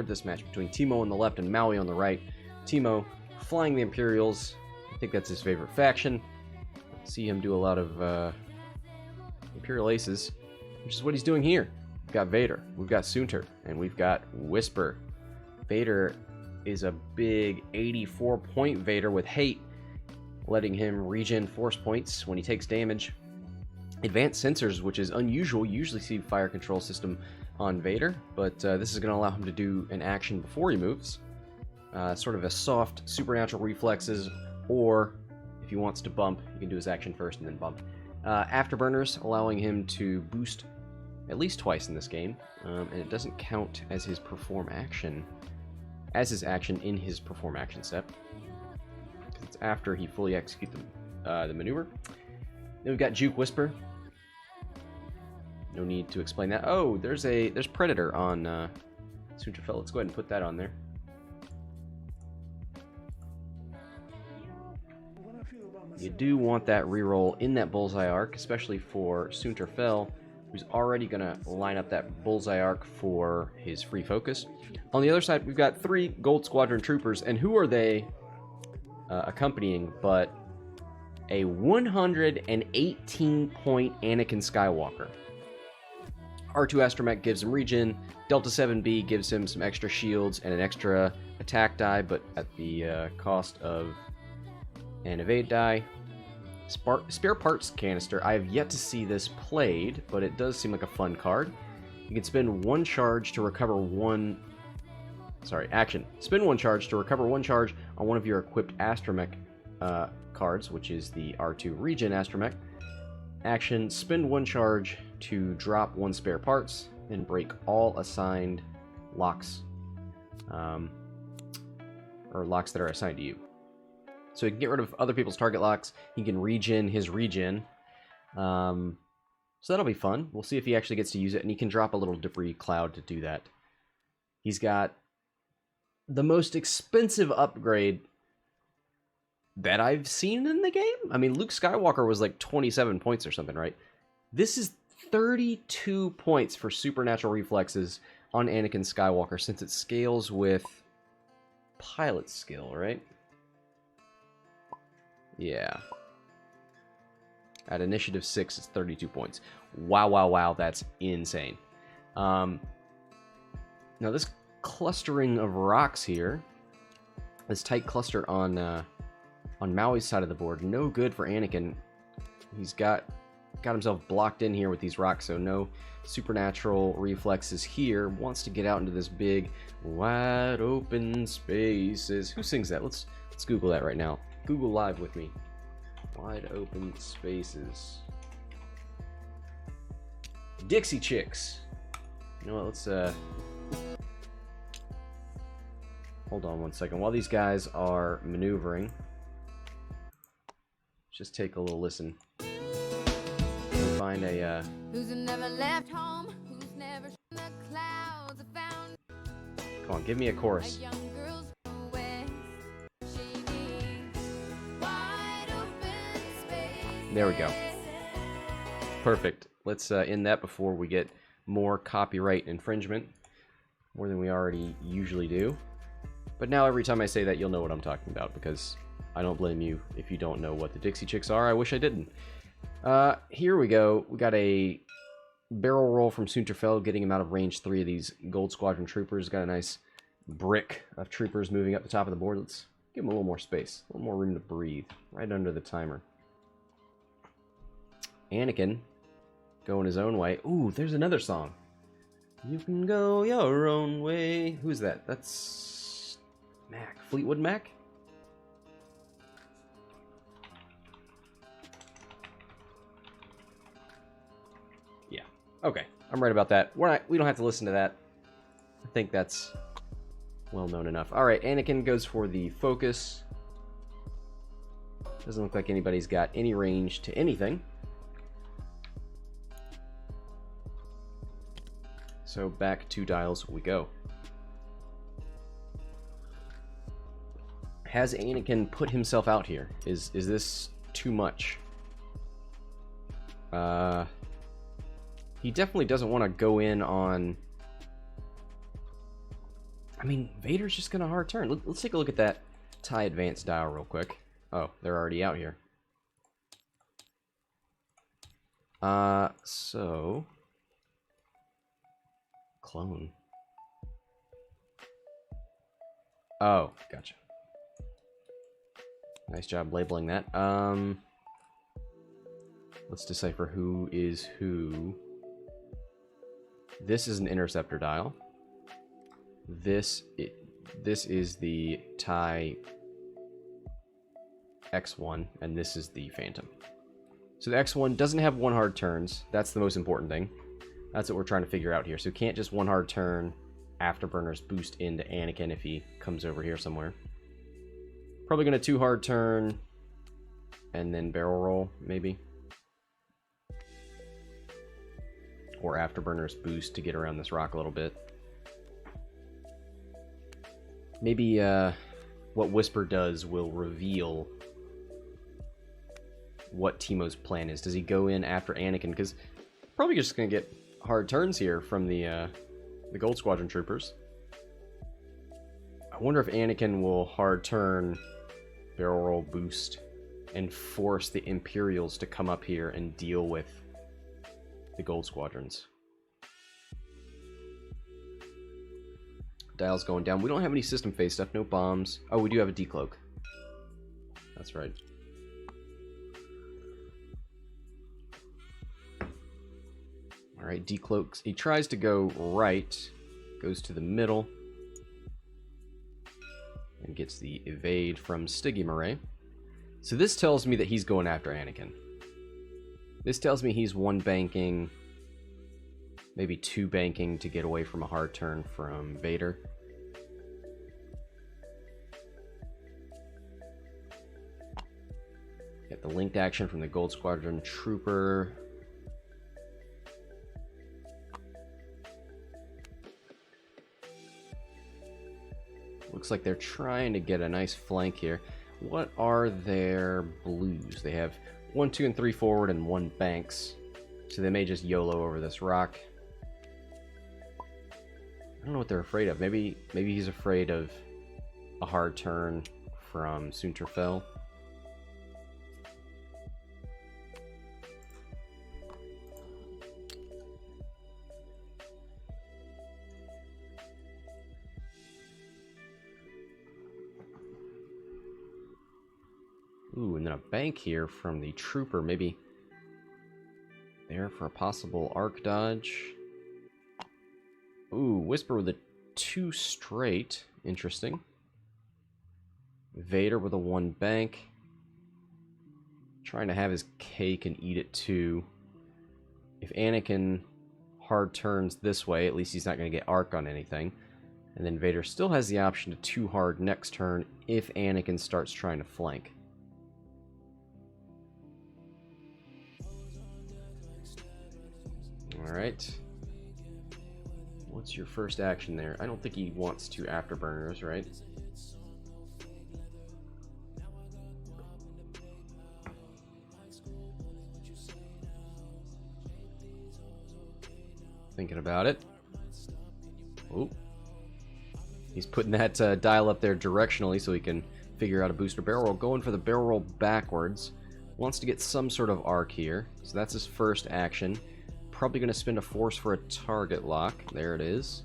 This match between Teemo on the left and Maui on the right. Teemo flying the Imperials. I think that's his favorite faction. See him do a lot of Imperial Aces, which is what he's doing here. We've got Vader, we've got Soontir, and we've got Whisper. Vader is a big 84-point Vader with hate, letting him regen force points when he takes damage. Advanced sensors, which is unusual. You usually see fire control system on Vader, but this is going to allow him to do an action before he moves. Sort of a soft supernatural reflexes, or if he wants to bump, he can do his action first and then bump. Afterburners, allowing him to boost at least twice in this game, and it doesn't count as his perform action, as his action in his perform action step. It's after he fully executes the maneuver. Then we've got Juke Whisper. No need to explain that. Oh, there's Predator on Soontir. Let's go ahead and put that on there. You do want that reroll in that bullseye arc, especially for Soontir, who's already going to line up that bullseye arc for his free focus. On the other side, we've got 3 Gold Squadron troopers, and who are they accompanying but a 118-point Anakin Skywalker. R2 Astromech gives him regen, Delta 7B gives him some extra shields and an extra attack die, but at the cost of an evade die. Spare parts canister. I have yet to see this played, but it does seem like a fun card. You can spend 1 charge to recover action. Spend 1 charge to recover 1 charge on one of your equipped Astromech cards, which is the R2 Regen Astromech. Action, spend 1 charge to drop 1 spare parts, then break all assigned locks, or locks that are assigned to you. So he can get rid of other people's target locks. He can regen his regen. So that'll be fun. We'll see if he actually gets to use it, and he can drop a little debris cloud to do that. He's got the most expensive upgrade that I've seen in the game. I mean, Luke Skywalker was like 27 points or something, right? This is 32 points for supernatural reflexes on Anakin Skywalker, since it scales with pilot skill, right? Yeah. At initiative 6, it's 32 points. Wow, wow, wow, that's insane. Now this clustering of rocks here, this tight cluster on Maui's side of the board, no good for Anakin. He's got himself blocked in here with these rocks, so no supernatural reflexes here. Wants to get out into this big, wide open spaces. Who sings that? Let's Google that right now. Google Live with me. Wide open spaces. Dixie Chicks. You know what? Let's hold on 1 second. While these guys are maneuvering, just take a little listen. We'll find a who's never left home, who's never seen the clouds found. Come on, give me a chorus. A young girl's west, she needs wide open space. There we go. Perfect. Let's end that before we get more copyright infringement, more than we already usually do. But now every time I say that, you'll know what I'm talking about, because I don't blame you if you don't know what the Dixie Chicks are. I wish I didn't. Here we go. We got a barrel roll from Soontir, getting him out of range 3 of these Gold Squadron troopers. Got a nice brick of troopers moving up the top of the board. Let's give him a little more space, a little more room to breathe, right under the timer. Anakin going his own way. Ooh, there's another song. You can go your own way. Who's that? That's Mac. Fleetwood Mac? Yeah. Okay. I'm right about that. We don't have to listen to that. I think that's well known enough. Alright, Anakin goes for the focus. Doesn't look like anybody's got any range to anything. So back 2 dials we go. Has Anakin put himself out here? Is this too much? He definitely doesn't want to go in on I mean, Vader's just gonna hard turn. Let's take a look at that TIE advanced dial real quick. Oh, they're already out here. So... Clone. Oh, gotcha. Nice job labeling that. Let's decipher who is who. This is an interceptor dial. This is the TIE X1, and this is the Phantom. So the X1 doesn't have one hard turns. That's the most important thing. That's what we're trying to figure out here. So can't just one hard turn afterburners boost into Anakin if he comes over here somewhere. Probably gonna two hard turn and then barrel roll, maybe. Or afterburners boost to get around this rock a little bit. Maybe what Whisper does will reveal what Teemo's plan is. Does he go in after Anakin? Because probably just gonna get hard turns here from the Gold Squadron troopers. I wonder if Anakin will hard turn, barrel roll boost, and force the Imperials to come up here and deal with the Gold Squadrons. Dial's going down. We don't have any system phase stuff, no bombs. Oh, we do have a decloak. That's right. Alright, decloaks. He tries to go right, goes to the middle, and gets the evade from Stiggy Murray. So this tells me that he's going after Anakin. This tells me he's one banking, maybe two banking to get away from a hard turn from Vader. Get the linked action from the Gold Squadron trooper. Looks like they're trying to get a nice flank here. What are their blues? They have 1, 2, and 3 forward and 1 banks. So they may just YOLO over this rock. I don't know what they're afraid of. Maybe he's afraid of a hard turn from Soontir. Ooh, and then a bank here from the trooper, maybe there for a possible arc dodge. Ooh, Whisper with a 2 straight. Interesting. Vader with a 1 bank. Trying to have his cake and eat it too. If Anakin hard turns this way, at least he's not going to get arc on anything. And then Vader still has the option to 2 hard next turn if Anakin starts trying to flank. Alright. What's your first action there? I don't think he wants 2 afterburners, right? Thinking about it. Oh. He's putting that dial up there directionally so he can figure out a booster barrel roll. Going for the barrel roll backwards. Wants to get some sort of arc here. So that's his first action. Probably going to spend a force for a target lock. There it is.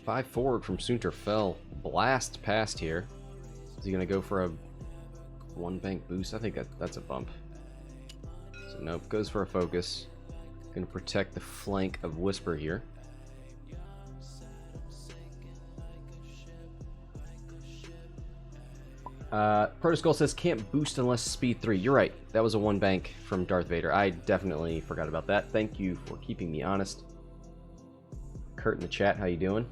Five forward from Soontir. Blast past here. Is he going to go for a 1 bank boost? I think that's a bump. So nope, goes for a focus. Going to protect the flank of Whisper here. Protoskull says can't boost unless speed 3. You're right. That was a 1 bank from Darth Vader. I definitely forgot about that. Thank you for keeping me honest. Kurt in the chat, how you doing?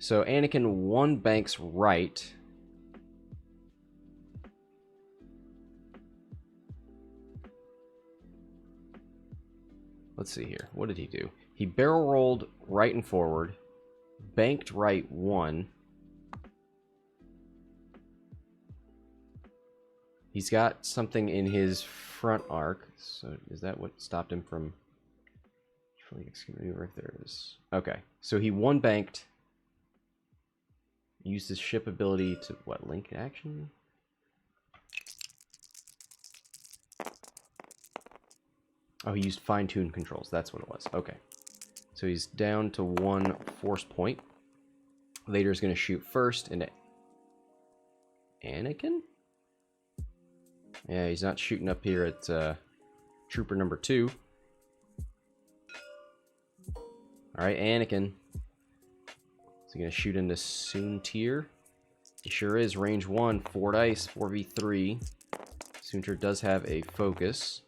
So Anakin 1 banks right. Let's see here. What did he do? He barrel rolled right and forward, banked right 1. He's got something in his front arc. So is that what stopped him from maneuver? If there is. Okay. So he 1 banked. Used his ship ability to what? Link action? Oh, he used fine-tune controls. That's what it was. Okay. So he's down to 1 force point. Vader's going to shoot first into Anakin? Yeah, he's not shooting up here at Trooper number 2. Alright, Anakin. Is he going to shoot into Soontir? He sure is. Range 1, 4 dice, 4v3. Soontir does have a focus.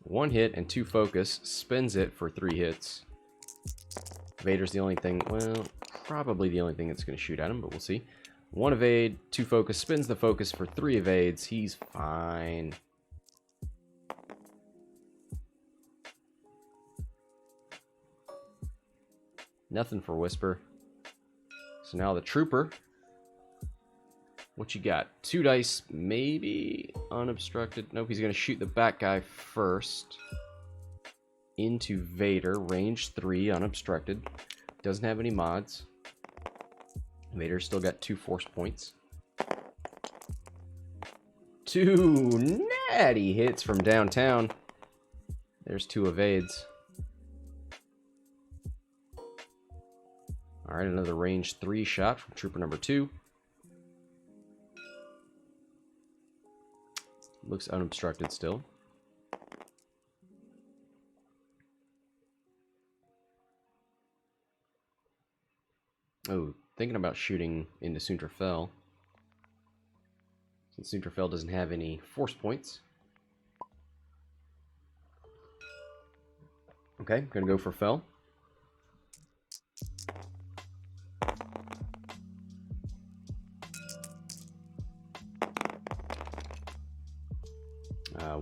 One hit and 2 focus. Spins it for 3 hits. Vader's the only thing, well, probably the only thing that's going to shoot at him, but we'll see. 1 evade, 2 focus, spins the focus for 3 evades. He's fine. Nothing for Whisper. So now the Trooper. What you got? 2 dice, maybe unobstructed. Nope, he's going to shoot the back guy first. Into Vader, range 3, unobstructed. Doesn't have any mods. Vader's still got 2 force points. 2 natty hits from downtown. There's 2 evades. Alright, another range 3 shot from Trooper number 2. Looks unobstructed still. Oh, thinking about shooting into Soontir. Since Soontir doesn't have any force points. Okay, gonna go for Fell.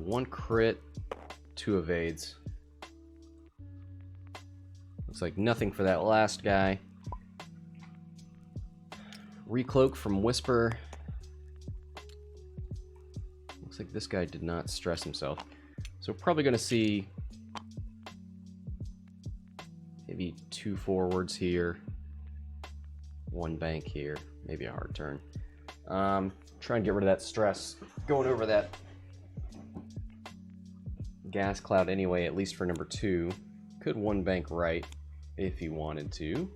One crit, 2 evades. Looks like nothing for that last guy. Recloak from Whisper. Looks like this guy did not stress himself. So probably going to see maybe 2 forwards here. 1 bank here. Maybe a hard turn. Try and get rid of that stress. Going over that gas cloud anyway, at least for number 2. Could 1 bank right if he wanted to.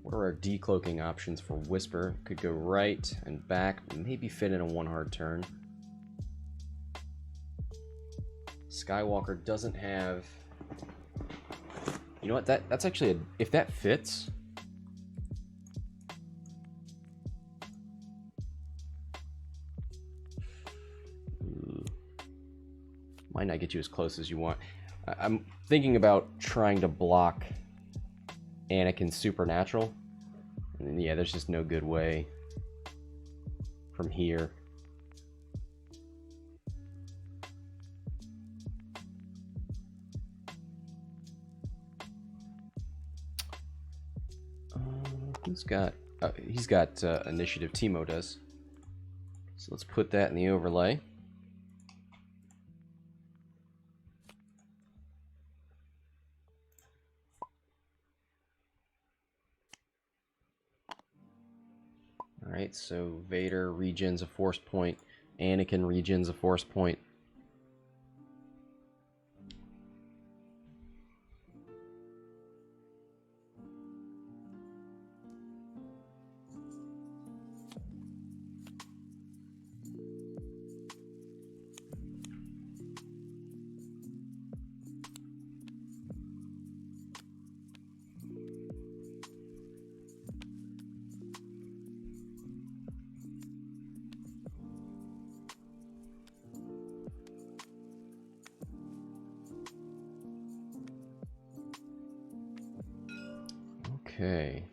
What are our decloaking options for Whisper? Could go right and back, maybe fit in a 1 hard turn. Skywalker doesn't have... You know what? That's actually a... If that fits... Might not get you as close as you want. I'm thinking about trying to block Anakin's supernatural. And then, yeah, there's just no good way from here. Who's got... he's got initiative. Timo does. So let's put that in the overlay. Alright, so Vader regens a force point. Anakin regens a force point. Okay.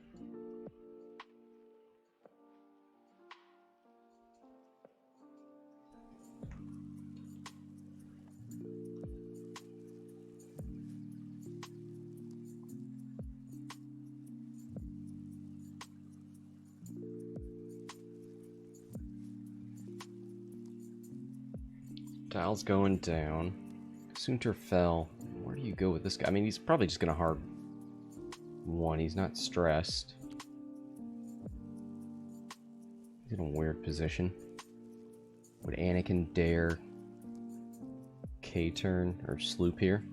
Dial's going down. Soontir fell. Where do you go with this guy? I mean, he's probably just gonna hard one. He's not stressed. He's in a weird position. Would Anakin dare K-turn or sloop here?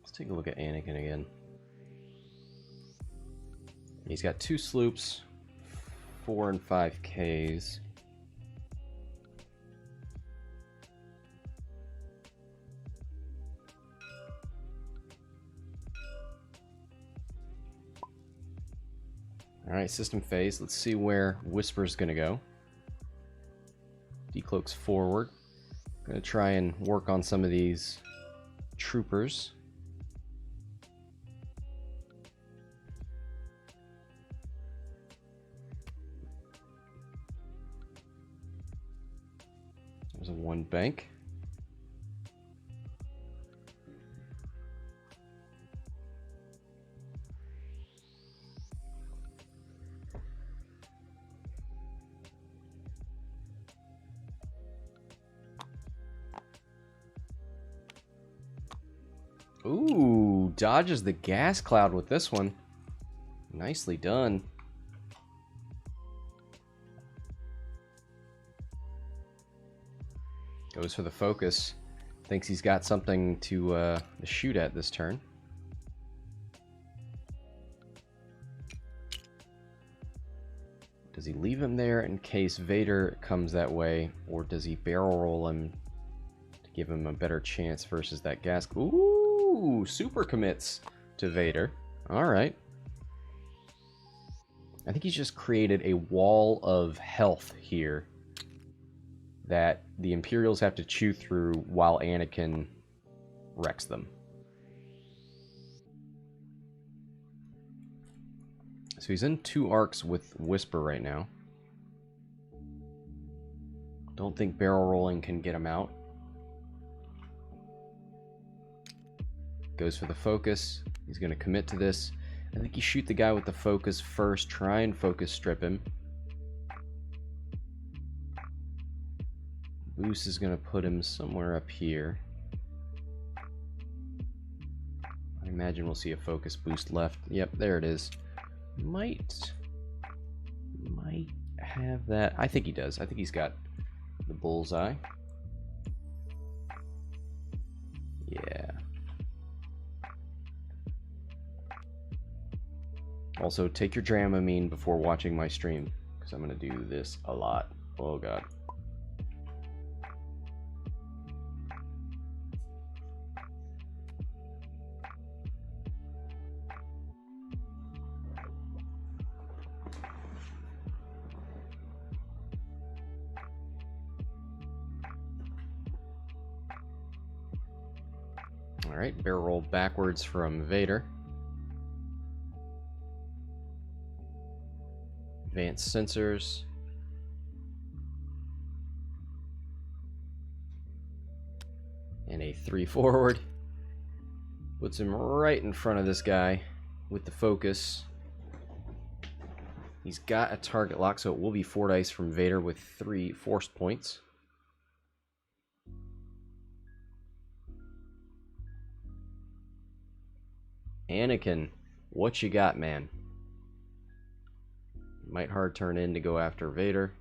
Let's take a look at Anakin again. He's got 2 sloops, 4 and 5 Ks. Alright, system phase. Let's see where Whisper's gonna go. Decloak's forward. Gonna try and work on some of these troopers. There's a 1 bank. Ooh, dodges the gas cloud with this one. Nicely done. Goes for the focus. Thinks he's got something to shoot at this turn. Does he leave him there in case Vader comes that way, or does he barrel roll him to give him a better chance versus that gas? Ooh, super commits to Vader. All right. I think he's just created a wall of health here that the Imperials have to chew through while Anakin wrecks them. So he's in 2 arcs with Whisper right now. Don't think barrel rolling can get him out. Goes for the focus. He's going to commit to this. I think you shoot the guy with the focus first. Try and focus strip him. Boost is going to put him somewhere up here. I imagine we'll see a focus boost left. Yep, there it is. Might have that. I think he does. I think he's got the bullseye. Yeah. Also, take your Dramamine before watching my stream, because I'm going to do this a lot. Oh, God. Alright, barrel roll backwards from Vader. Advanced sensors. And a 3 forward. Puts him right in front of this guy with the focus. He's got a target lock, so it will be 4 dice from Vader with 3 forced points. Anakin, what you got, man? Might hard turn in to go after Vader.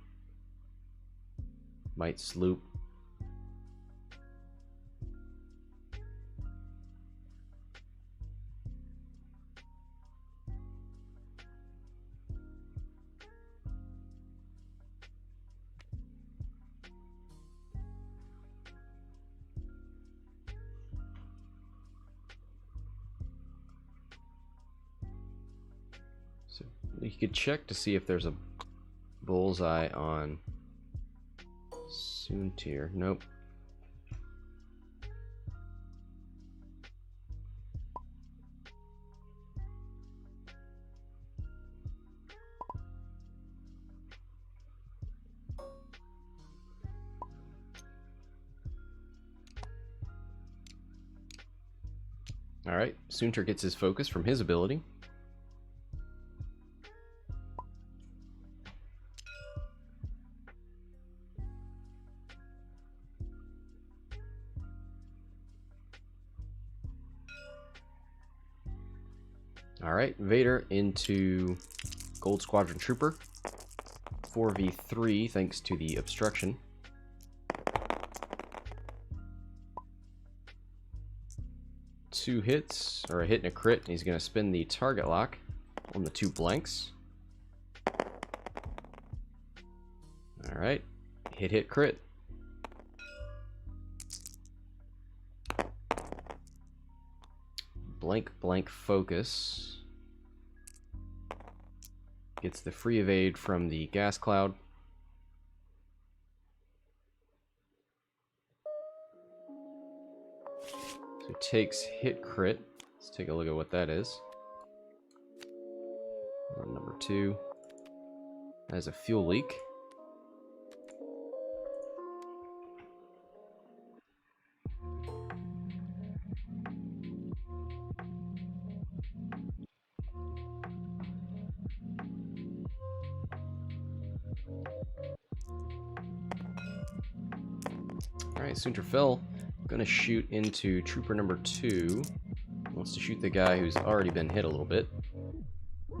Might sloop. You could check to see if there's a bullseye on Soontir. Nope. Alright, Soontir gets his focus from his ability. Alright, Vader into Gold Squadron Trooper. 4v3 thanks to the obstruction. Two hits, or a hit and a crit. He's going to spin the target lock on the two blanks. Alright, hit, crit. Blank focus. Gets the free evade from the gas cloud. So takes hit crit. Let's take a look at what that is. Number 2 has a fuel leak. Alright, Soontir fell. Gonna shoot into trooper number 2. Wants to shoot the guy who's already been hit a little bit.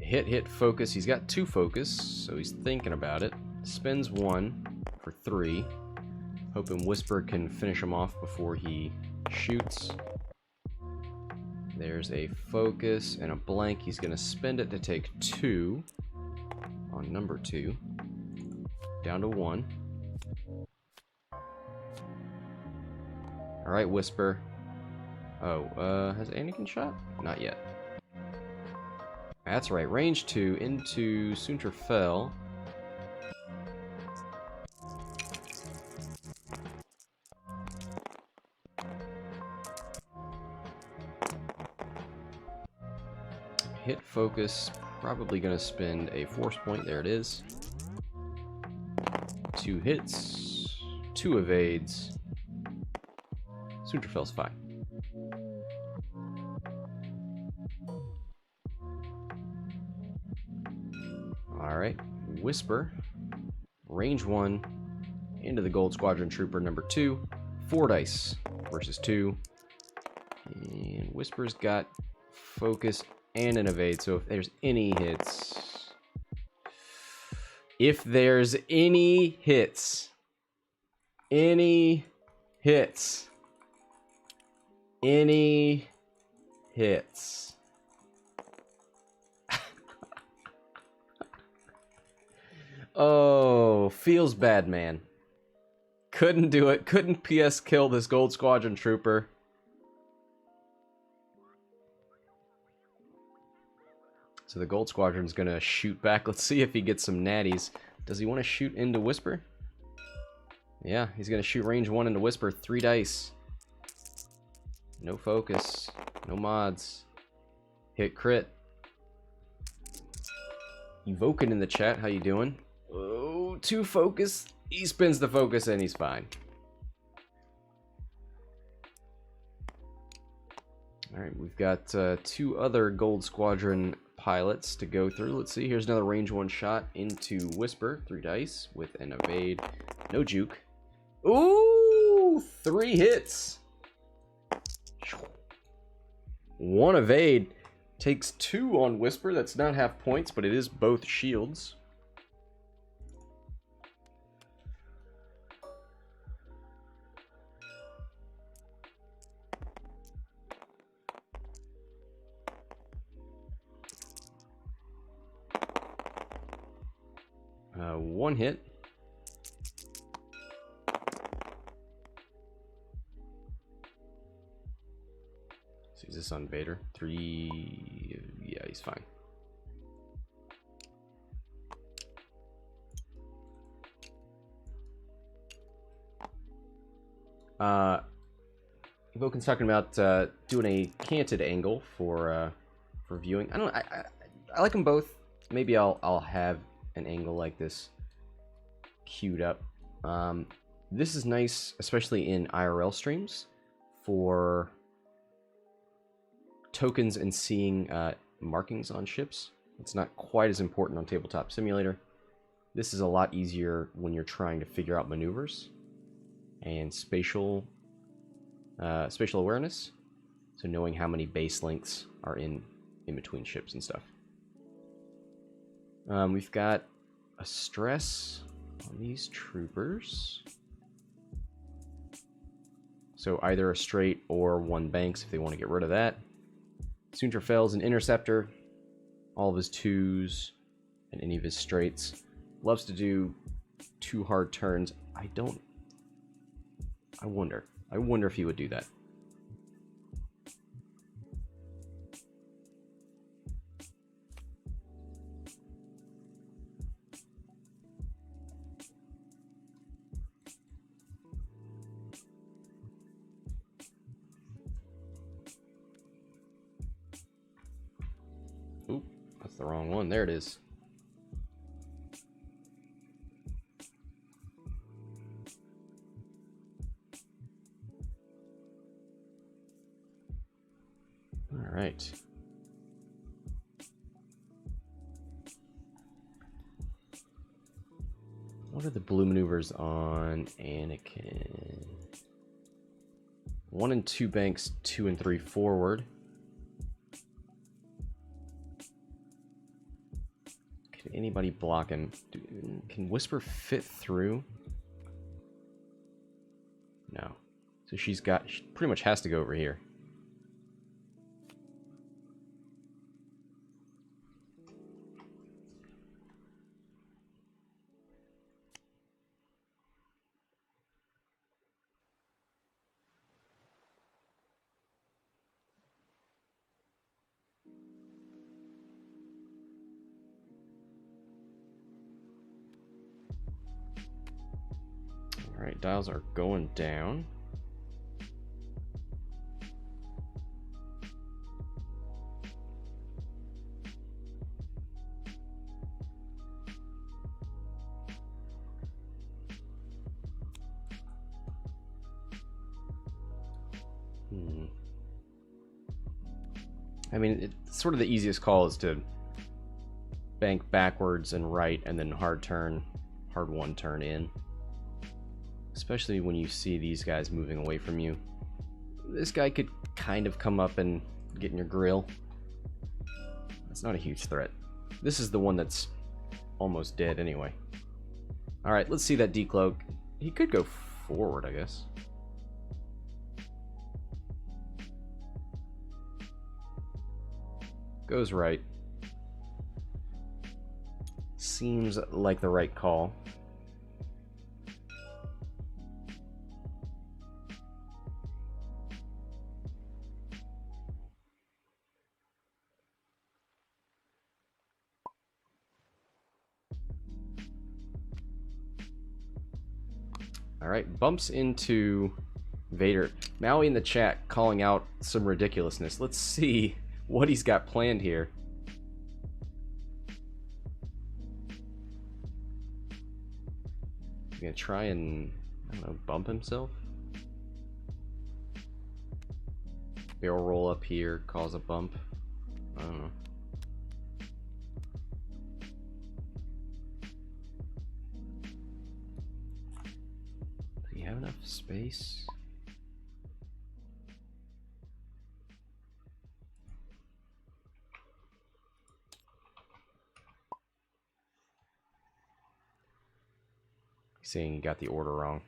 Hit, focus. He's got 2 focus, so he's thinking about it. Spends 1 for 3. Hoping Whisper can finish him off before he shoots. There's a focus and a blank. He's gonna spend it to take 2 on number 2. Down to 1. Alright, Whisper. Oh, has Anakin shot? Not yet. That's right, range 2 into Soontir fell. Hit focus, probably gonna spend a force point. There it is. 2 hits, 2 evades. Soontir fell's fine. Alright, Whisper. Range 1 into the Gold Squadron Trooper number 2. 4 dice versus 2. And Whisper's got focus and an evade, so if there's any hits... Any hits. Oh, feels bad, man. Couldn't do it. Couldn't PS kill this Gold Squadron Trooper. So the Gold Squadron's gonna shoot back. Let's see if he gets some natties. Does he want to shoot into Whisper? Yeah, he's gonna shoot range 1 into Whisper. 3 dice. No focus. No mods. Hit crit. Evoking in the chat. How you doing? Oh, 2 focus. He spins the focus and he's fine. Alright, we've got 2 other Gold Squadron pilots to go through. Let's see. Here's another range 1 shot into Whisper. 3 dice with an evade. No juke. Ooh! 3 hits. 1 evade. Takes 2 on Whisper. That's not half points, but it is both shields. One hit. So is this on Vader? 3... Yeah, he's fine. Voken's talking about doing a canted angle for viewing. I don't know. I like them both. Maybe I'll have an angle like this queued up. This is nice, especially in IRL streams, for tokens and seeing markings on ships. It's not quite as important on Tabletop Simulator. This is a lot easier when you're trying to figure out maneuvers and spatial awareness. So knowing how many base lengths are in between ships and stuff. We've got a stress on these troopers. So either a straight or one banks if they want to get rid of that. Soontir fails an interceptor, all of his twos, and any of his straights. Loves to do 2 hard turns. I wonder if he would do that. Oop, that's the wrong one. There it is. All right. What are the blue maneuvers on Anakin? 1 and 2 banks, 2 and 3 forward. Can anybody block him? Can Whisper fit through? No. So she pretty much has to go over here. Alright, dials are going down. I mean, it's sort of the easiest call is to bank backwards and right and then hard 1 turn in. Especially when you see these guys moving away from you. This guy could kind of come up and get in your grill. That's not a huge threat. This is the one that's almost dead anyway. Alright, let's see that decloak. He could go forward, I guess. Goes right. Seems like the right call. Alright, bumps into Vader. Maui in the chat calling out some ridiculousness. Let's see what he's got planned here. He's gonna try and, I don't know, bump himself? Barrel roll up here, cause a bump. I don't know. Do you have enough space? Saying you got the order wrong.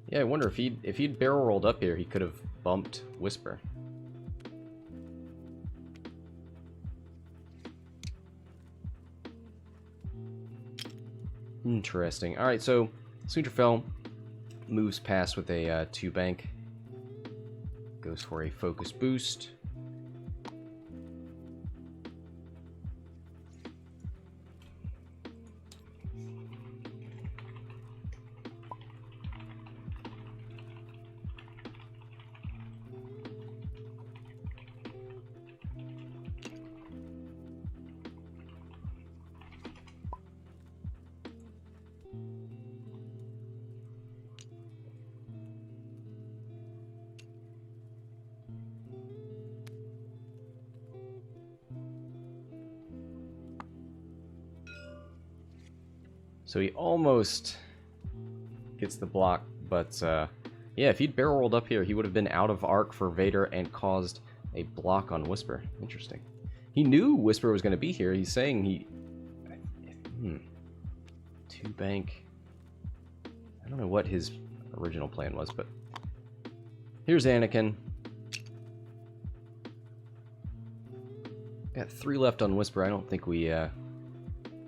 Yeah, I wonder if he'd barrel rolled up here, he could have bumped Whisper. Interesting. All right, so Soontir moves past with a 2 bank. Goes for a focus boost. So he almost gets the block, but yeah, if he'd barrel rolled up here, he would have been out of arc for Vader and caused a block on Whisper. Interesting. He knew Whisper was going to be here. He's saying he... 2 bank. I don't know what his original plan was, but... Here's Anakin. Got 3 left on Whisper. I don't think we... I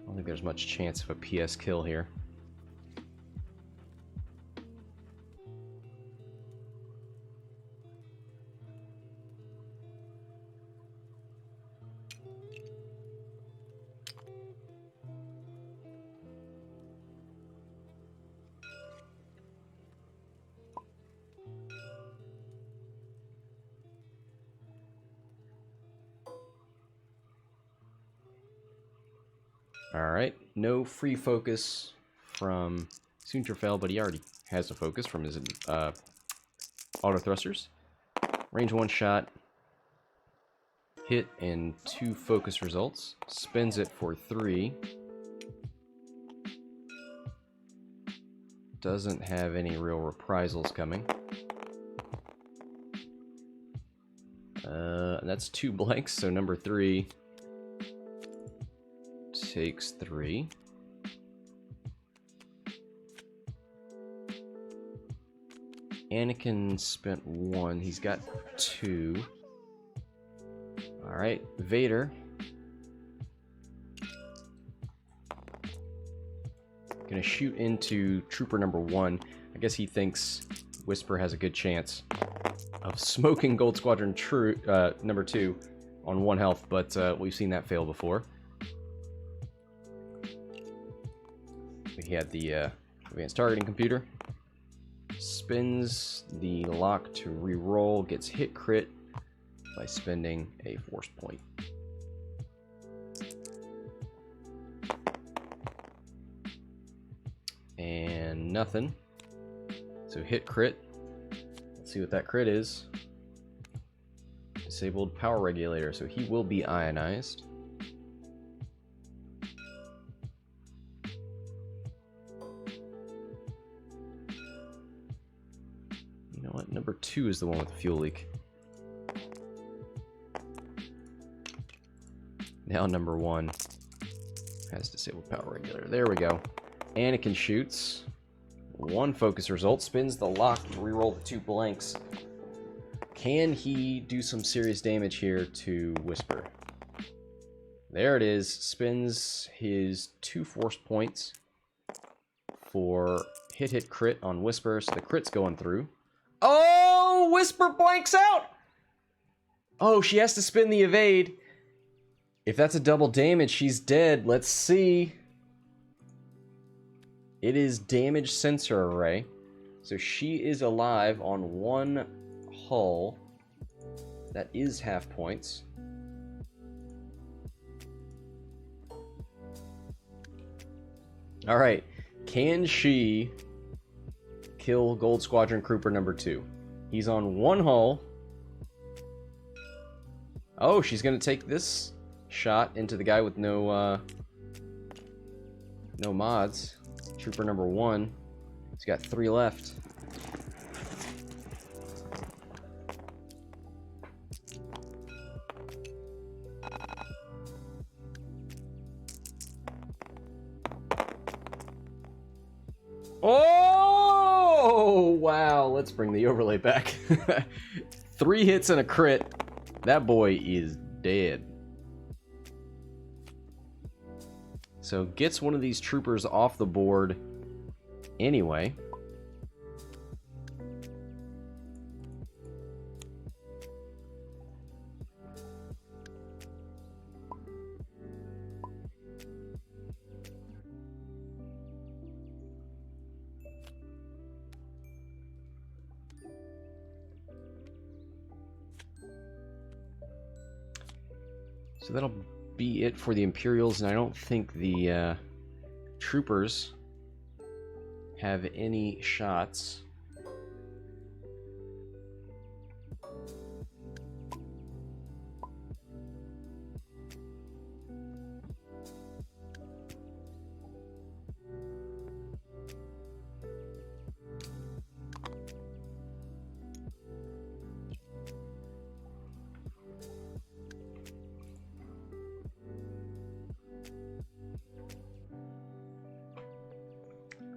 don't think there's much chance of a PS kill here. Alright, no free focus from Soontir, but he already has a focus from his auto thrusters. Range 1 shot, hit and 2 focus results. Spins it for 3. Doesn't have any real reprisals coming. That's 2 blanks, so number 3 takes 3. Anakin spent 1. He's got 2. Alright, Vader. Gonna shoot into Trooper number 1. I guess he thinks Whisper has a good chance of smoking Gold Squadron number 2 on 1 health, but we've seen that fail before. He had the advanced targeting computer. Spins the lock to re-roll, gets hit crit by spending a force point. And nothing. So hit crit. Let's see what that crit is. Disabled power regulator, so he will be ionized. You know what? Number 2 is the one with the fuel leak. Now number 1 has disabled power regulator. There we go. Anakin shoots. 1 focus result. Spins the lock to reroll the 2 blanks. Can he do some serious damage here to Whisper? There it is. Spins his 2 force points for hit crit on Whisper, so the crit's going through. Oh! Whisper blanks out! Oh, she has to spin the evade. If that's a double damage, she's dead. Let's see. It is damage sensor array. So she is alive on 1 hull. That is half points. Alright. Can she kill Gold Squadron Trooper number 2? He's on 1 hull. Oh, she's gonna take this shot into the guy with no mods. Trooper number 1. He's got 3 left. Oh, wow. Let's bring the overlay back. 3 hits and a crit. That boy is dead. So gets one of these troopers off the board Anyway. So that'll be it for the Imperials, and I don't think the troopers have any shots.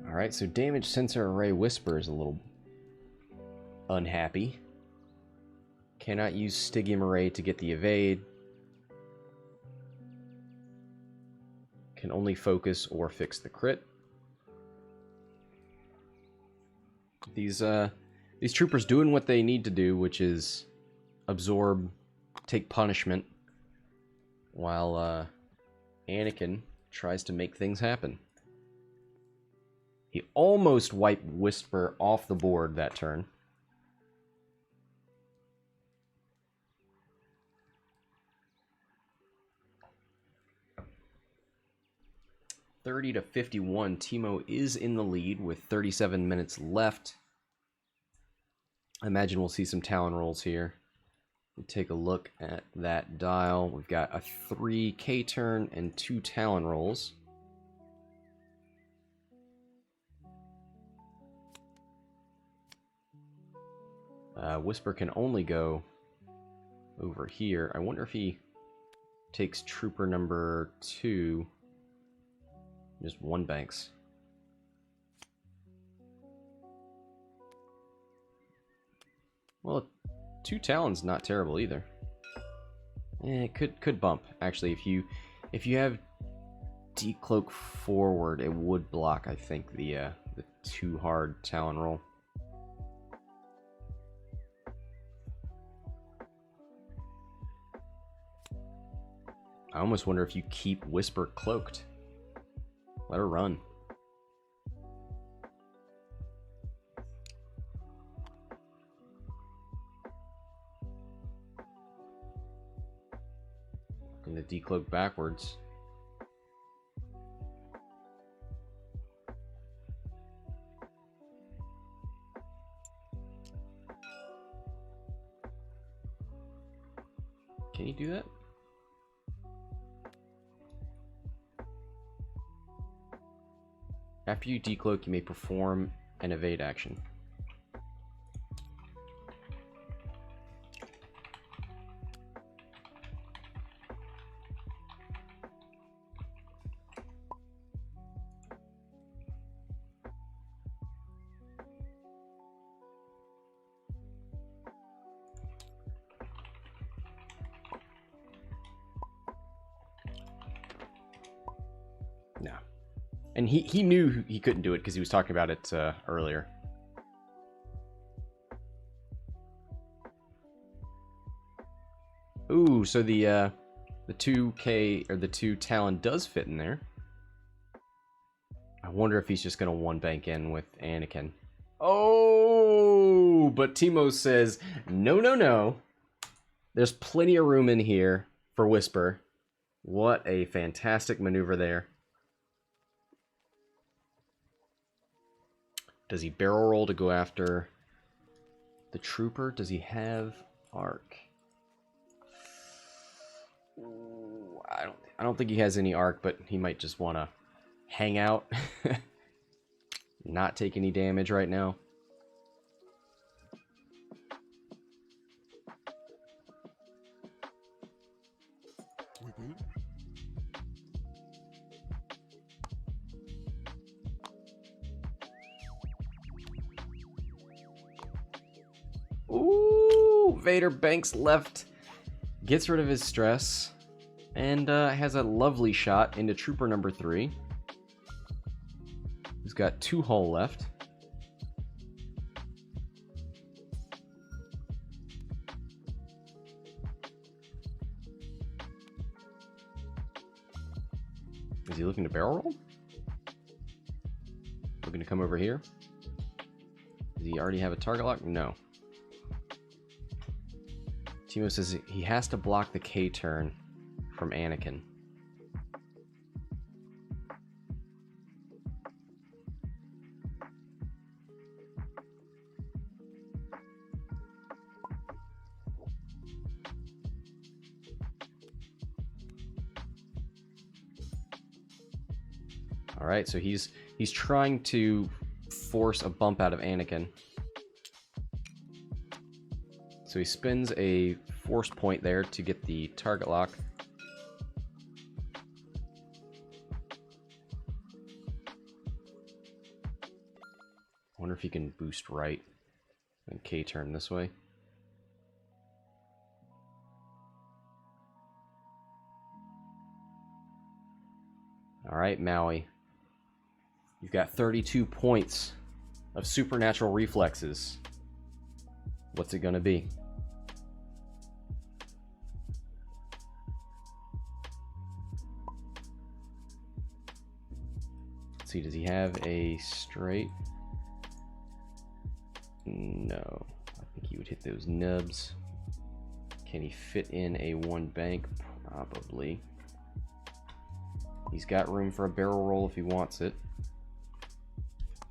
Alright, so damage sensor array Whisper is a little unhappy. Cannot use Stygium array to get the evade. Can only focus or fix the crit. These troopers doing what they need to do, which is absorb, take punishment, while Anakin tries to make things happen. He almost wiped Whisper off the board that turn. $30 to 51. Teemo is in the lead with 37 minutes left. I imagine we'll see some Talon rolls here. We'll take a look at that dial. We've got a 3K turn and 2 Talon rolls. Whisper can only go over here. I wonder if he takes trooper number 2. Just one banks. Well, 2 Talon's not terrible either. It could bump. Actually, if you have decloak forward, it would block, I think, the too hard Talon roll. I almost wonder if you keep Whisper cloaked. Let her run. Gonna decloak backwards. Can you do that? After you decloak, you may perform an evade action. No. And he knew he couldn't do it because he was talking about it earlier. Ooh, so the 2K or the 2 Talon does fit in there. I wonder if he's just gonna one bank in with Anakin. Oh, but Teemo says no, no, no. There's plenty of room in here for Whisper. What a fantastic maneuver there. Does he barrel roll to go after the trooper? Does he have arc? Ooh, I don't think he has any arc, but he might just want to hang out. Not take any damage right now. Ooh, Vader banks left, gets rid of his stress, and has a lovely shot into trooper number 3. Who's got 2 hull left. Is he looking to barrel roll? Looking to come over here? Does he already have a target lock? No. Timo says he has to block the K turn from Anakin. Alright, so he's trying to force a bump out of Anakin. So he spins a force point there to get the target lock. I wonder if he can boost right and K turn this way. Alright, Maui. You've got 32 points of supernatural reflexes. What's it gonna be? Let's see, does he have a straight? No. I think he would hit those nubs. Can he fit in a 1 bank? Probably. He's got room for a barrel roll if he wants it.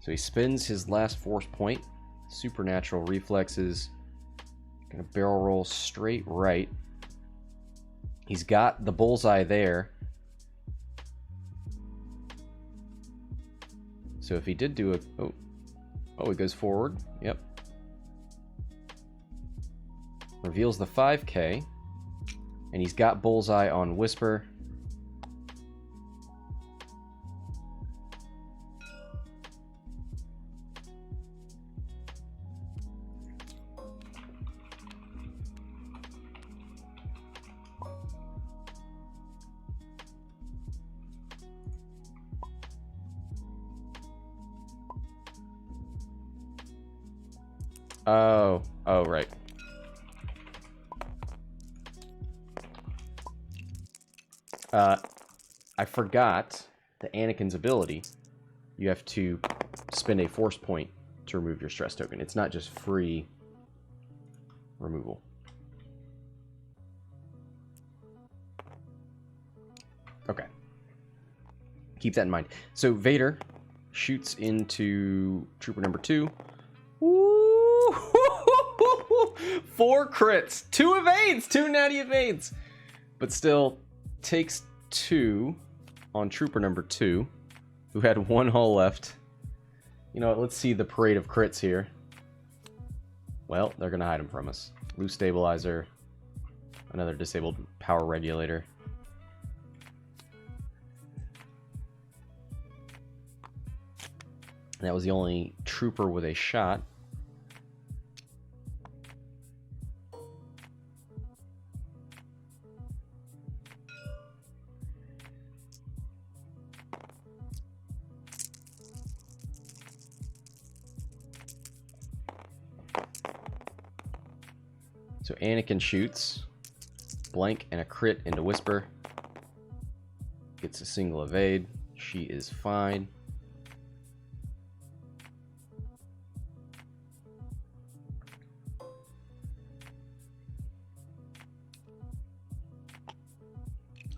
So he spins his last force point. Supernatural reflexes. Gonna barrel roll straight right. He's got the bullseye there. So if he did do a... Oh, he goes forward. Yep. Reveals the 5K. And he's got bullseye on Whisper. Oh, right. I forgot the Anakin's ability. You have to spend a force point to remove your stress token. It's not just free removal. Okay. Keep that in mind. So Vader shoots into Trooper number 2. Woo! 4 crits, 2 evades, 2 natty evades, but still takes 2 on Trooper number 2, who had 1 hull left. You know what, let's see the parade of crits here. Well, they're gonna hide them from us. Loose stabilizer, another disabled power regulator. That was the only trooper with a shot. So Anakin shoots, blank and a crit into Whisper. Gets a single evade. She is fine.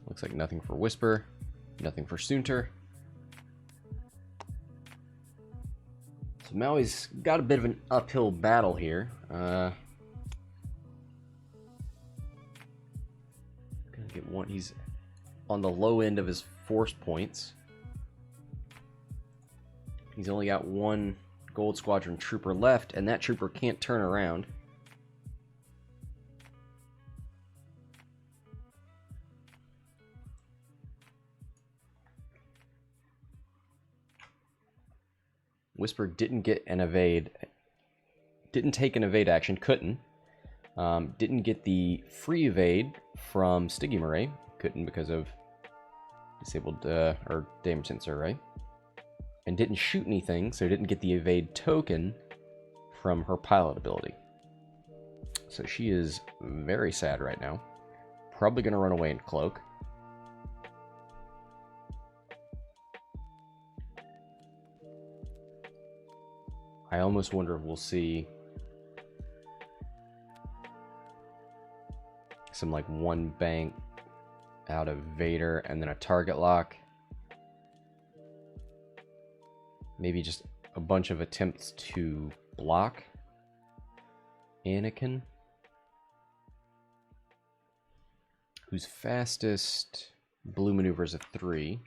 Looks like nothing for Whisper, nothing for Soontir. So Maui's got a bit of an uphill battle here. Get one. He's on the low end of his force points. He's only got 1 Gold Squadron trooper left, and that trooper can't turn around. Whisper didn't get an evade. Didn't take an evade action. Couldn't. Didn't get the free evade from Stiggy Murray. Couldn't because of disabled or damage sensor, right? and didn't shoot anything, so didn't get the evade token from her pilot ability. So she is very sad right now. Probably going to run away and cloak. I almost wonder if we'll see some like one bank out of Vader and then a target lock. Maybe just a bunch of attempts to block Anakin, whose fastest blue maneuver is a 3.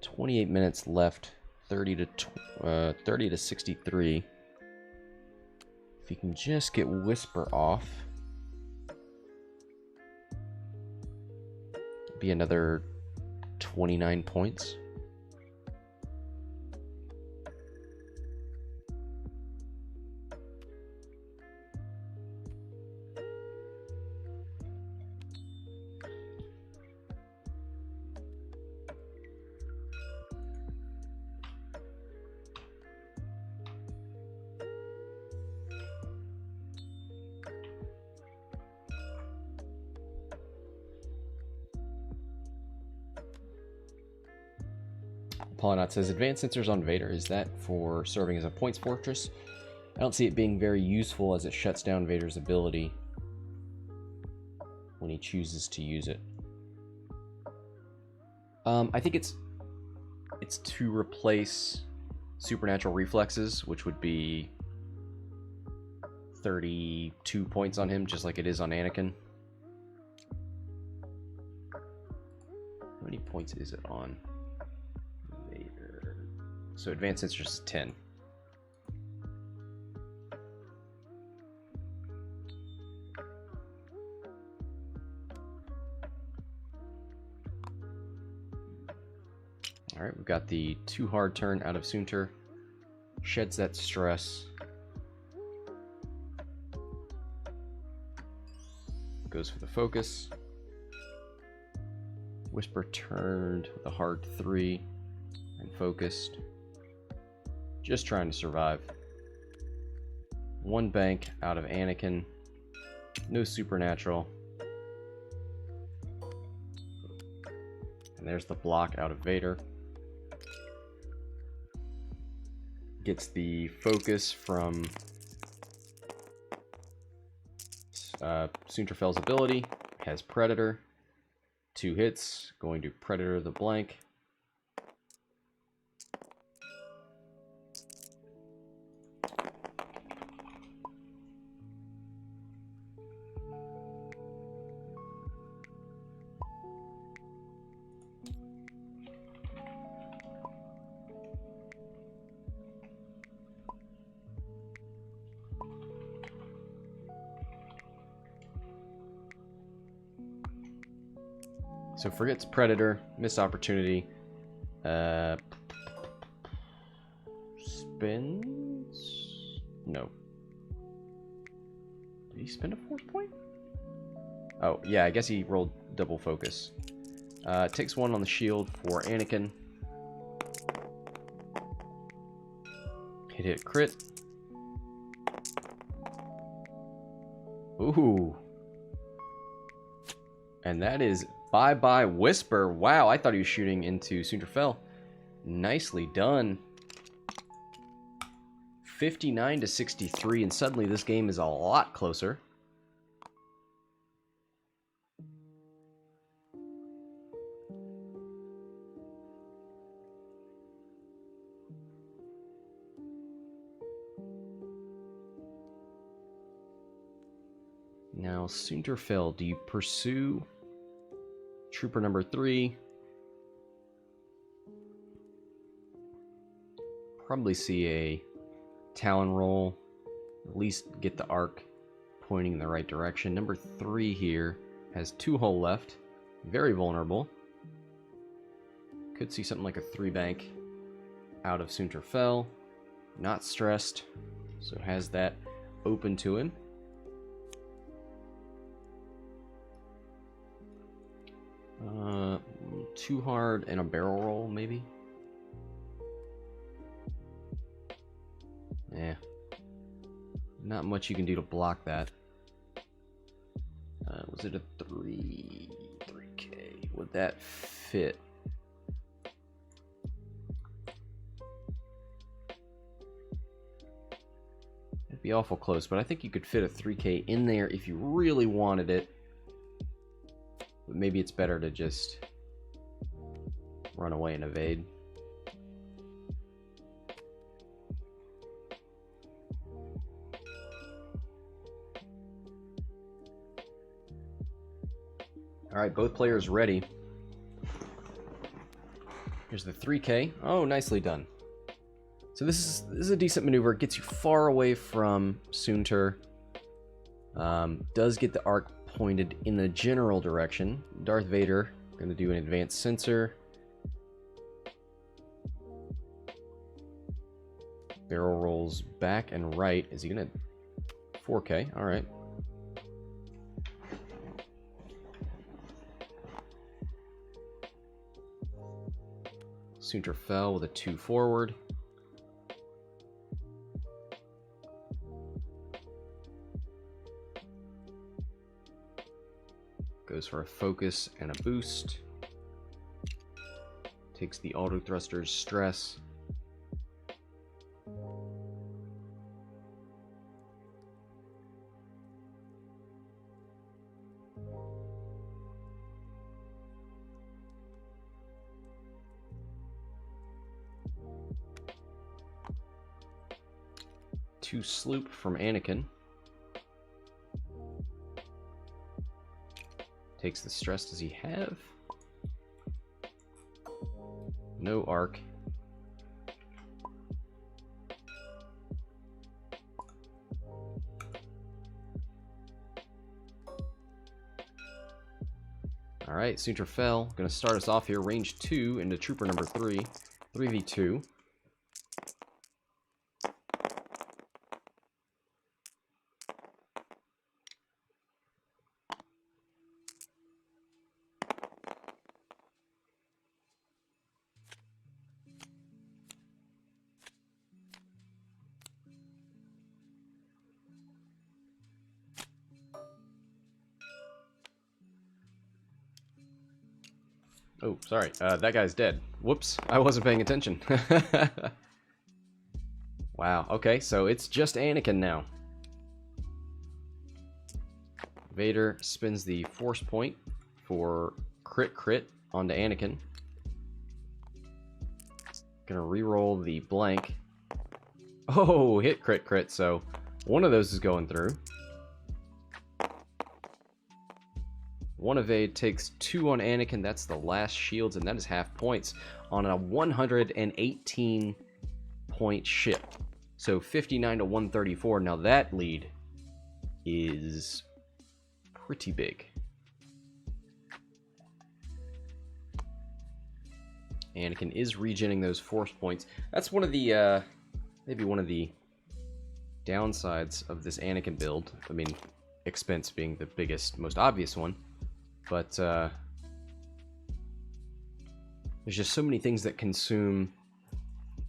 "28 minutes left, 30 to 63. If you can just get Whisper off, be another 29 points. Polynot says, advanced sensors on Vader, is that for serving as a points fortress? I don't see it being very useful as it shuts down Vader's ability when he chooses to use it. I think it's to replace supernatural reflexes, which would be 32 points on him, just like it is on Anakin. How many points is it on Vader? So advanced sensors is 10. Alright, we've got the too hard turn out of Soontir. Sheds that stress. Goes for the focus. Whisper turned with a hard 3 and focused. Just trying to survive. One bank out of Anakin. No supernatural. And there's the block out of Vader. Gets the focus from Soontir's ability. Has Predator. 2 hits. Going to Predator the blank. So forgets Predator, missed opportunity. Spins? No. Did he spend a force point? Oh, yeah, I guess he rolled double focus. Takes 1 on the shield for Anakin. Hit crit. Ooh. And that is bye-bye Whisper. Wow, I thought he was shooting into Soontir. Nicely done. 59 to 63, and suddenly this game is a lot closer. Now, Soontir, do you pursue Trooper number 3? Probably see a Talon roll. At least get the arc pointing in the right direction. Number 3 here has 2 hull left. Very vulnerable. Could see something like a 3 bank out of Soontir. Not stressed. So has that open to him. Too hard and a barrel roll, maybe? Yeah. Not much you can do to block that. Was it a 3K? Would that fit? It'd be awful close, but I think you could fit a 3K in there if you really wanted it. But maybe it's better to just run away and evade. Alright, both players ready. Here's the 3K. Oh, nicely done. So this is a decent maneuver. It gets you far away from Soontir. Does get the arc pointed in the general direction. Darth Vader going to do an advanced sensor. Barrel rolls back and right. Is he going to 4K? All right. Soontir fell with a 2 forward. Goes for a focus and a boost. Takes the auto thruster's stress. To sloop from Anakin. Takes the stress. Does he have? No arc. Alright, Soontir fell. Gonna start us off here. Range 2 into trooper number 3. 3v2. Oh, sorry. That guy's dead. Whoops. I wasn't paying attention. Wow. Okay, so it's just Anakin now. Vader spins the force point for crit onto Anakin. Gonna re-roll the blank. Oh, hit crit, so one of those is going through. One evade takes 2 on Anakin. That's the last shields, and that is half points on a 118 point ship. So 59 to 134. Now that lead is pretty big. Anakin is regenerating those force points. That's one of the maybe one of the downsides of this Anakin build. I mean, expense being the biggest, most obvious one. But there's just so many things that consume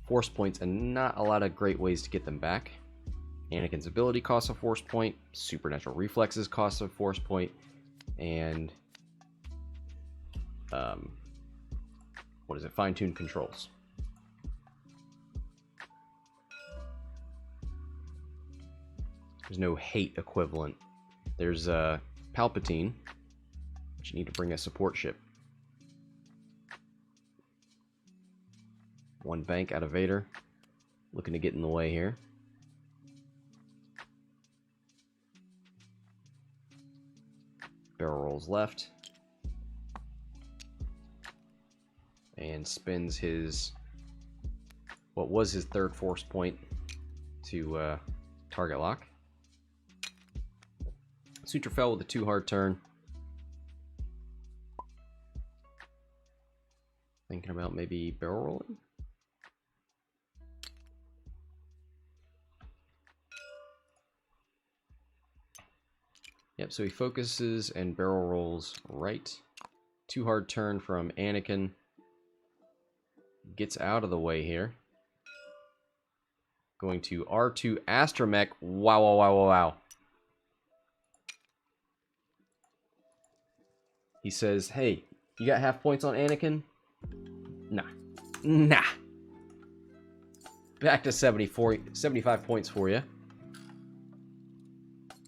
force points and not a lot of great ways to get them back. Anakin's ability costs a force point, supernatural reflexes cost a force point, and what is it? Fine-tuned controls. There's no hate equivalent. There's Palpatine. But you need to bring a support ship. One bank out of Vader. Looking to get in the way here. Barrel rolls left. And spins his... what was his third force point to target lock. Soontir fell with a 2 hard turn. Thinking about maybe barrel rolling. Yep, so he focuses and barrel rolls right. Too hard turn from Anakin. Gets out of the way here. Going to R2 Astromech. Wow, wow, wow, wow, wow. He says, hey, you got half points on Anakin? Nah. Nah. Back to 75 points for you.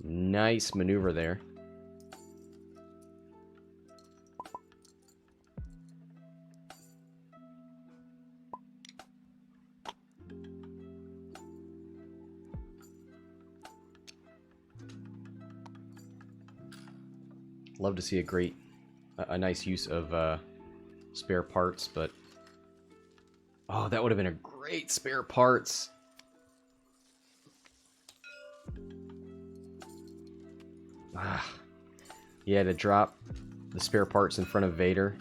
Nice maneuver there. Love to see a nice use of spare parts, but oh, that would have been a great spare parts. He had to drop the spare parts in front of Vader.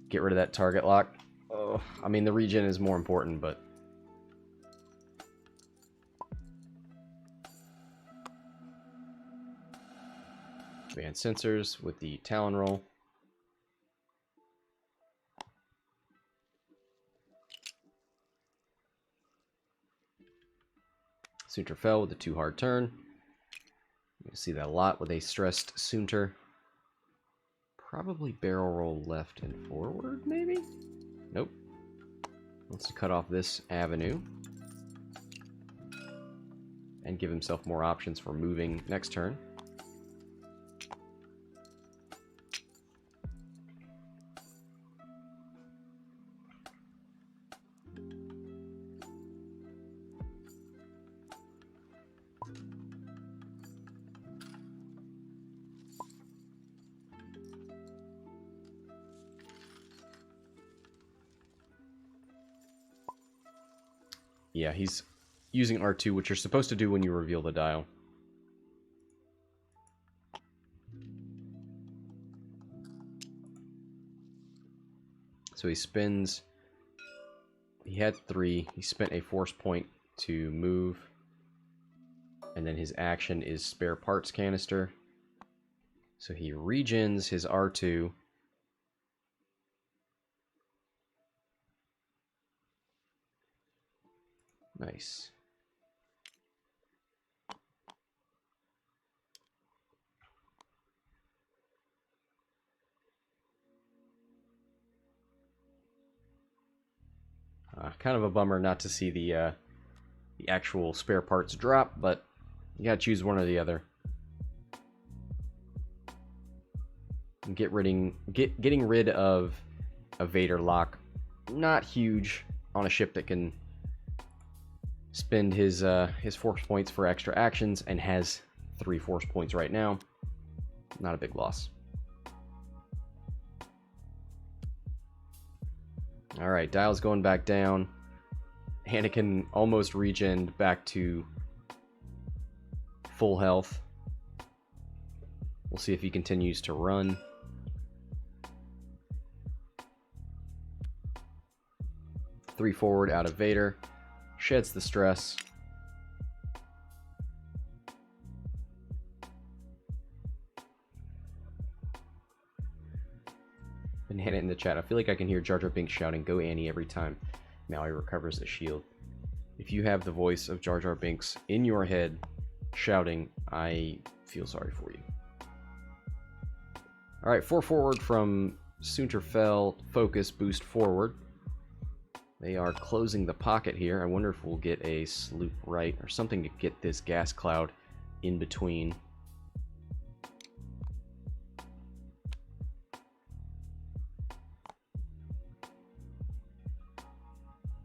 Get rid of that target lock. Oh, I mean, the regen is more important, but advanced sensors with the Talon roll. Soontir fell with the too hard turn. You see that a lot with a stressed Soontir. Probably barrel roll left and forward, maybe? Nope. Wants to cut off this avenue. And give himself more options for moving next turn. Yeah, he's using R2, which you're supposed to do when you reveal the dial. So he spins. He had 3. He spent a force point to move. And then his action is spare parts canister. So he regens his R2. Nice. Kind of a bummer not to see the actual spare parts drop, but you gotta choose one or the other. And getting rid of a Vader lock, not huge on a ship that can spend his force points for extra actions and has 3 force points right now. Not a big loss. Alright, dial's going back down. Anakin almost regened back to full health. We'll see if he continues to run. Three forward out of Vader. Sheds the stress. Banana in the chat. I feel like I can hear Jar Jar Binks shouting, "Go Annie," every time Maui recovers the shield. If you have the voice of Jar Jar Binks in your head shouting, I feel sorry for you. Alright, 4 forward from Soontir fell. Focus, boost forward. They are closing the pocket here. I wonder if we'll get a sloop right or something to get this gas cloud in between.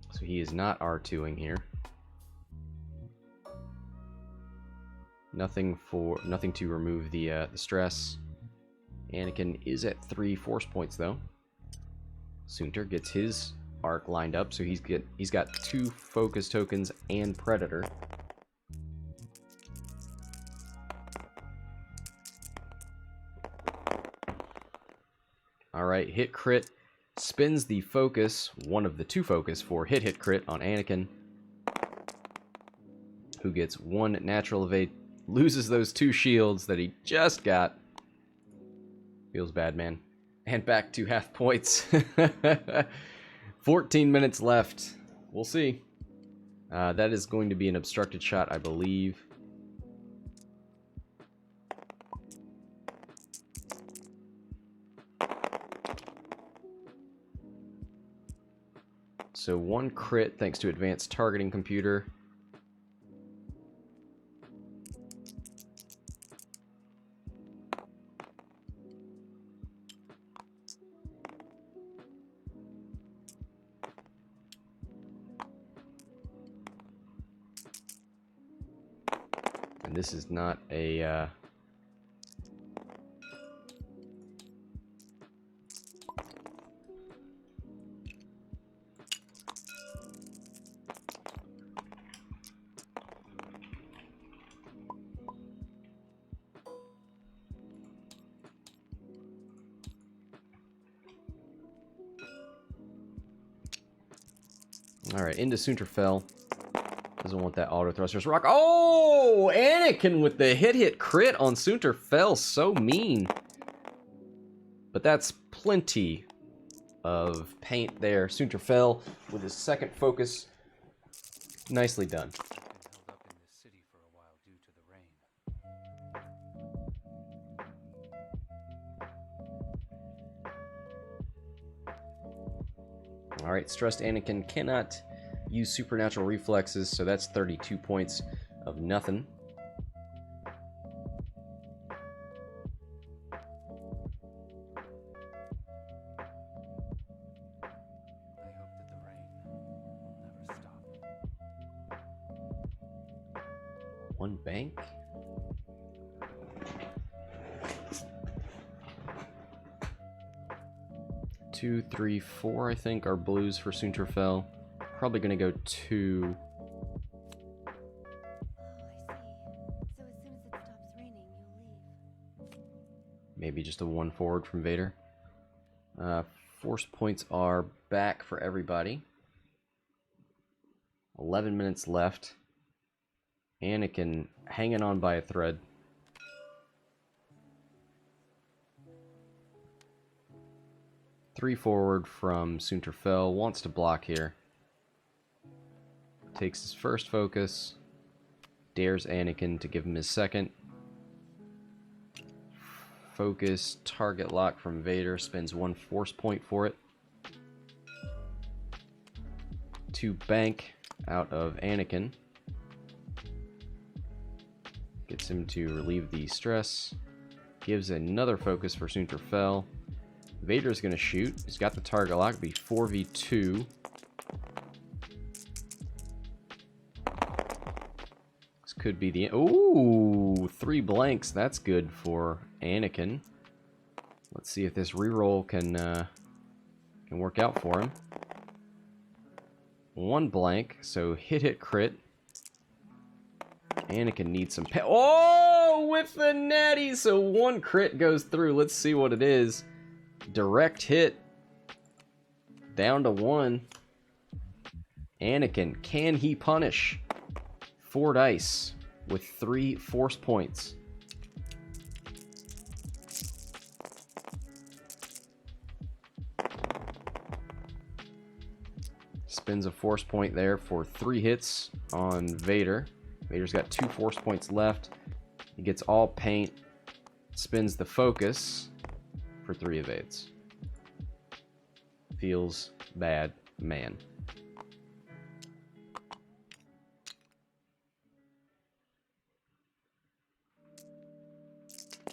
So he is not R2ing here. Nothing to remove the stress. Anakin is at 3 force points though. Soontir gets his arc lined up, so he's got 2 focus tokens and Predator. Alright, hit crit. Spins the focus, one of the 2 focus for hit crit on Anakin, who gets 1 natural evade, loses those 2 shields that he just got. Feels bad, man. And back to half points. 14 minutes left. We'll see. That is going to be an obstructed shot, I believe. So 1 crit thanks to advanced targeting computer. And this is not a... Alright, into Soontir fell. Doesn't want that auto thrusters rock. Oh! Anakin with the hit crit on Soontir fell. So mean. But that's plenty of paint there. Soontir fell with his second focus. Nicely done. Alright, stressed Anakin cannot use supernatural reflexes, so that's 32 points of nothing. I hope that the rain will never stop. 1 bank. Two, 3, 4, I think, are blues for Soontir fell. Probably gonna go 2. Oh, I see. So as soon as it stops raining, you'll leave. Maybe just a 1 forward from Vader. Force points are back for everybody. 11 minutes left. Anakin hanging on by a thread. Three forward from Soontir fell. Wants to block here. Takes his first focus. Dares Anakin to give him his second. Focus, target lock from Vader. Spends 1 force point for it. 2 bank out of Anakin. Gets him to relieve the stress. Gives another focus for Soontir fell. Vader's going to shoot. He's got the target lock. It'll be 4v2. This could be the... Ooh! 3 blanks. That's good for Anakin. Let's see if this reroll can work out for him. 1 blank. So hit, crit. Anakin needs some... Oh! With the natty! So 1 crit goes through. Let's see what it is. Direct hit. Down to 1. Anakin, can he punish? 4 dice with 3 force points. Spins a force point there for 3 hits on Vader. Vader's got 2 force points left. He gets all paint. Spins the focus for 3 evades. Feels bad, man.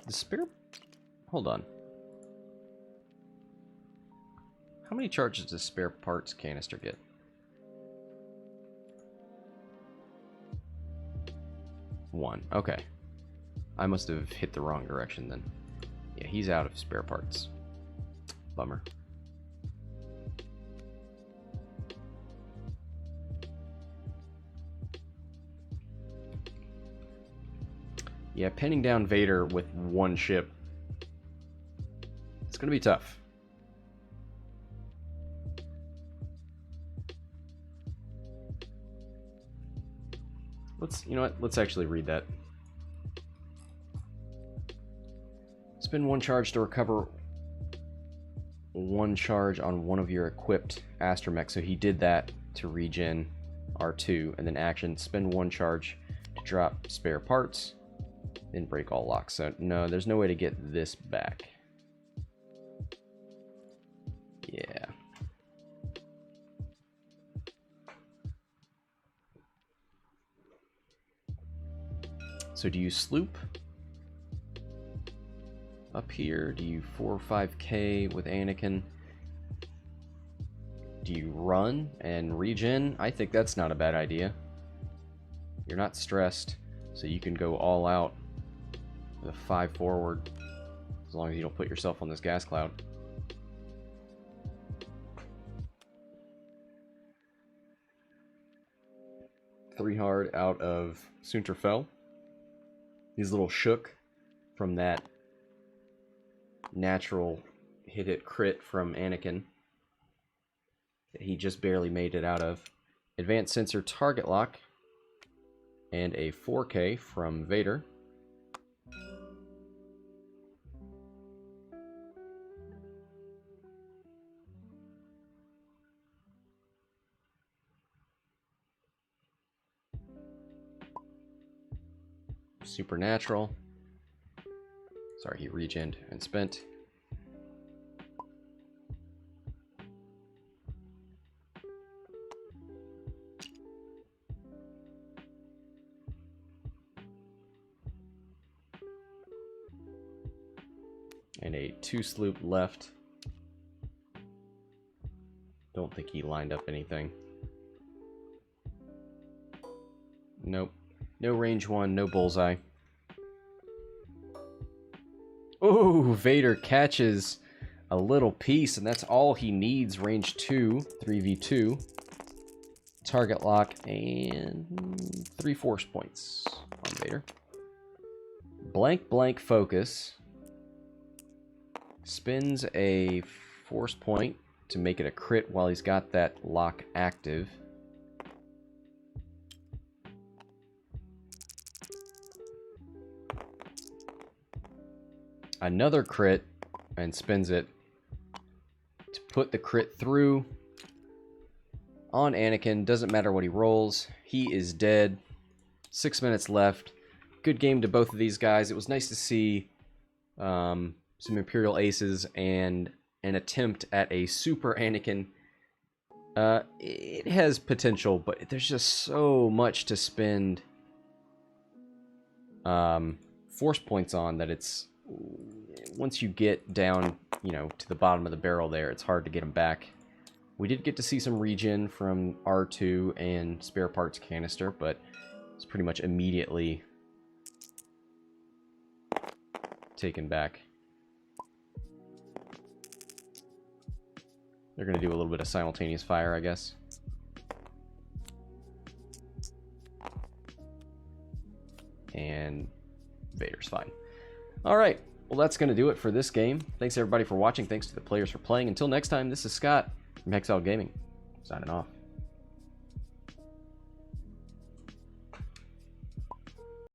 The spare... Hold on. How many charges does spare parts canister get? 1. Okay. I must have hit the wrong direction then. Yeah, he's out of spare parts. Bummer. Yeah, pinning down Vader with 1 ship. It's gonna be tough. You know what? Let's actually read that. Spend 1 charge to recover one charge on one of your equipped astromechs. So he did that to regen R2, and then action, spend one charge to drop spare parts, then break all locks. So no, there's no way to get this back. Yeah. So do you sloop up here? Do you 4 or 5k with Anakin? Do you run and regen? I think that's not a bad idea. You're not stressed, so you can go all out with a 5 forward, as long as you don't put yourself on this gas cloud. Three hard out of Soontir fell. He's a little shook from that natural hit crit from Anakin that he just barely made it out of. Advanced sensor target lock and a 4K from Vader. Supernatural. Sorry, he regened and spent. And a 2 sloop left. Don't think he lined up anything. Nope. No range 1, no bullseye. Oh, Vader catches a little piece, and that's all he needs. Range 2, 3v2. Target lock, and 3 force points on Vader. Blank, blank focus. Spins a force point to make it a crit while he's got that lock active. Another crit and spins it to put the crit through on Anakin. Doesn't matter what he rolls. He is dead. 6 minutes left. Good game to both of these guys. It was nice to see some Imperial aces and an attempt at a super Anakin. It has potential, but there's just so much to spend force points on that it's... Once you get down, you know, to the bottom of the barrel there, it's hard to get them back. We did get to see some regen from R2 and spare parts canister, but it's pretty much immediately taken back. They're going to do a little bit of simultaneous fire, I guess. And Vader's fine. All right. Well, that's going to do it for this game. Thanks, everybody, for watching. Thanks to the players for playing. Until next time, this is Scott from Hexal Gaming, signing off.